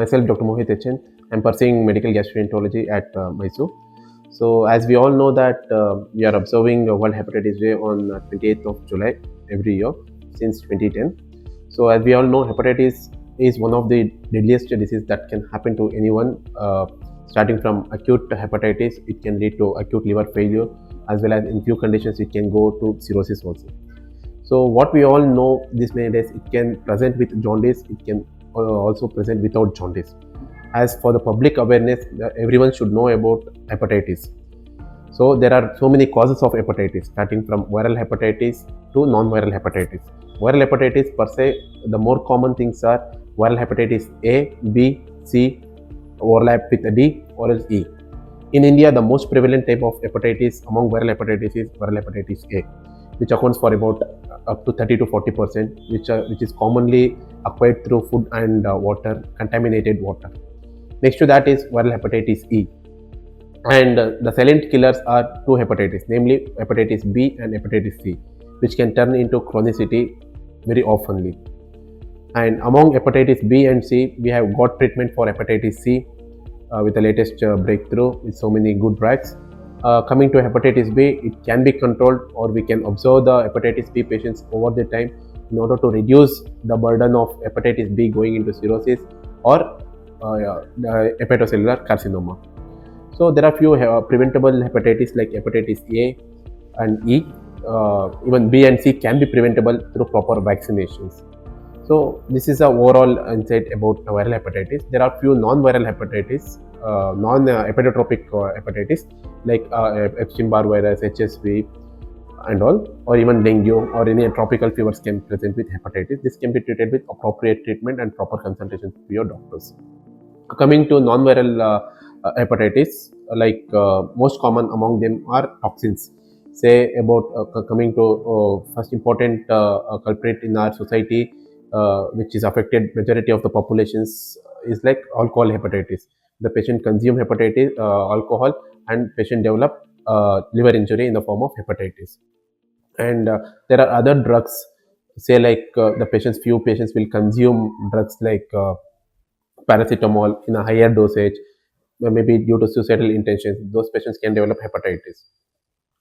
Myself, Dr. Mohith. I'm pursuing medical gastroenterology at Mysore. So, as we all know that we are observing World Hepatitis Day on 28th of July every year since 2010. So, as we all know, hepatitis is one of the deadliest diseases that can happen to anyone. Starting from acute hepatitis, it can lead to acute liver failure, as well as in few conditions it can go to cirrhosis also. So what we all know these many days, it can present with jaundice, it can also present without jaundice. As for the public awareness, everyone should know about hepatitis. So there are so many causes of hepatitis, starting from viral hepatitis to non-viral hepatitis. Viral hepatitis per se, the more common things are viral hepatitis A, B, C, overlap with D or else E. In India, the most prevalent type of hepatitis among viral hepatitis is viral hepatitis A, which accounts for about up to 30 to 40%, which is commonly acquired through food and water, contaminated water. Next to that is viral hepatitis E. And the silent killers are two hepatitis, namely hepatitis B and hepatitis C, which can turn into chronicity very oftenly. And among hepatitis B and C, we have got treatment for hepatitis C with the latest breakthrough with so many good drugs. Coming to hepatitis B, it can be controlled, or we can observe the hepatitis B patients over the time in order to reduce the burden of hepatitis B going into cirrhosis or hepatocellular carcinoma. So there are few preventable hepatitis like hepatitis A and E. Even B and C can be preventable through proper vaccinations. So this is the overall insight about viral hepatitis. There are few non-viral hepatitis, non-hepatotropic hepatitis like Epstein-Barr virus, HSV, and all, or even dengue or any tropical fevers can present with hepatitis. This can be treated with appropriate treatment and proper consultation with your doctors. Coming to non-viral hepatitis, like most common among them are toxins. Say about coming to first important culprit in our society, which is affected majority of the populations, is like alcohol hepatitis. The patient consume hepatitis alcohol, and patient develop liver injury in the form of hepatitis. And there are other drugs, say like few patients will consume drugs like paracetamol in a higher dosage, maybe due to suicidal intentions. Those patients can develop hepatitis.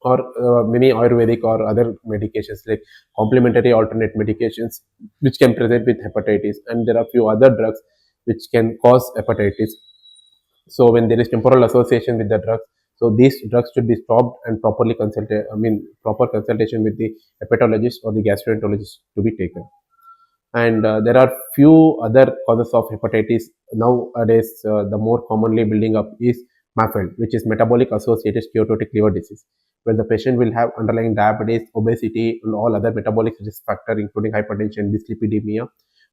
Or many Ayurvedic or other medications like complementary alternate medications which can present with hepatitis, and there are few other drugs which can cause hepatitis. So when there is temporal association with the drugs, so these drugs should be stopped and proper consultation with the hepatologist or the gastroenterologist to be taken. And there are few other causes of hepatitis nowadays. The more commonly building up is MAFLD, which is metabolic associated steatotic liver disease, where the patient will have underlying diabetes, obesity, and all other metabolic risk factors, including hypertension, dyslipidemia,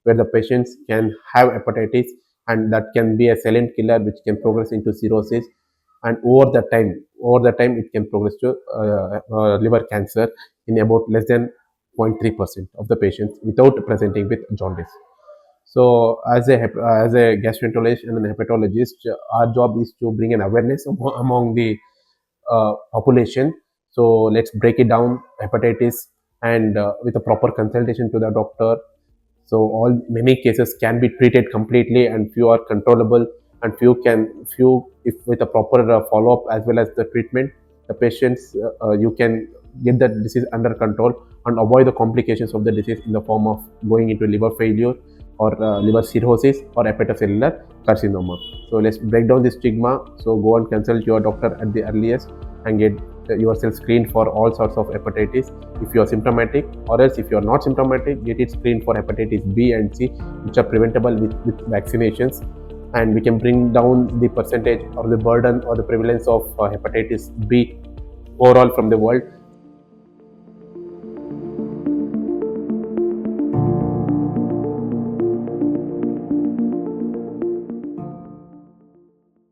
where the patients can have hepatitis, and that can be a silent killer which can progress into cirrhosis, and over the time it can progress to liver cancer in about less than 0.3% of the patients without presenting with jaundice. So as a gastroenterologist and a hepatologist, our job is to bring an awareness among the population. So let's break it down, hepatitis, and with a proper consultation to the doctor. So many cases can be treated completely, and few are controllable, and few if with a proper follow-up as well as the treatment, the patients you can get the disease under control and avoid the complications of the disease in the form of going into liver failure or liver cirrhosis or hepatocellular carcinoma. So let's break down the stigma. So go and consult your doctor at the earliest and get yourself screened for all sorts of hepatitis if you are symptomatic, or else if you are not symptomatic, get it screened for hepatitis B and C, which are preventable with vaccinations. And we can bring down the percentage or the burden or the prevalence of hepatitis B overall from the world